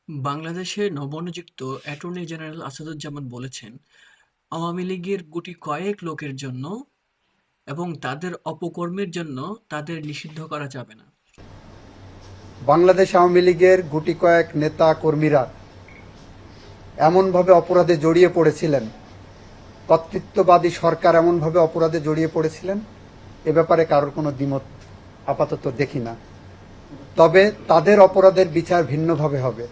বাংলাদেশের নবনিযুক্ত attorney general Asaduzzaman বলেছেন, আওয়ামী লীগের গুটি কয়েক লোকের জন্য এবং তাদের অপকর্মের জন্য তাদের নিষিদ্ধ করা যাবে না। বাংলাদেশ আওয়ামী লীগের গুটি কয়েক নেতা কর্মীরা এমনভাবে অপরাধে জড়িয়ে পড়েছিলেন, কর্তৃত্ববাদী সরকার এমনভাবে অপরাধে জড়িয়ে পড়েছিলেন, এ ব্যাপারে কারোর কোনো দ্বিমত আপাতত দেখি না। তবে তাদের অপরাধের বিচার ভিন্নভাবে হবে।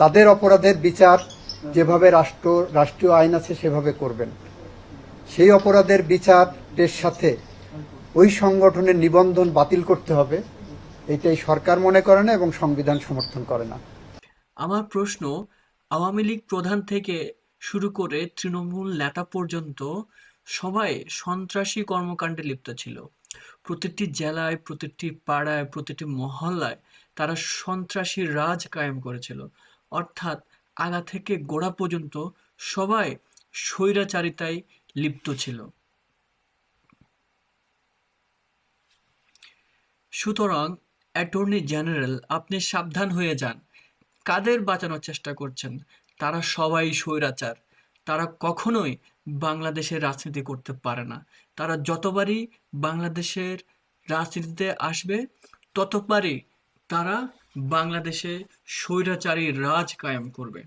তাদের অপরাধের বিচার যেভাবে রাষ্ট্রীয় আইন আছে সেভাবে করবেন। সেই অপরাধের বিচারের সাথে ওই সংগঠনের নিবন্ধন বাতিল করতে হবে, এটাই সরকার মনে করে না এবং সংবিধান সমর্থন করে না। আমার প্রশ্ন, আওয়ামী লীগ প্রধান থেকে শুরু করে তৃণমূল নেতা পর্যন্ত সবাই সন্ত্রাসী কর্মকাণ্ডে লিপ্ত ছিল। প্রতিটি জেলায়, প্রতিটি পাড়ায়, প্রতিটি মহল্লায় তারা সন্ত্রাসী রাজ কায়েম করেছিল। অর্থাৎ আগা থেকে গোড়া পর্যন্ত সবাই স্বৈরাচারিতায় লিপ্ত ছিল। সুতরাং অ্যাটর্নি জেনারেল, আপনি সাবধান হয়ে যান। কাদের বাঁচানোর চেষ্টা করছেন? তারা সবাই স্বৈরাচার। তারা কখনোই বাংলাদেশের রাজনীতি করতে পারে না। তারা যতবারই বাংলাদেশের রাজনীতিতে আসবে, ততবারই তারা বাংলাদেশে স্বৈরাচারী রাজ কায়েম করবে।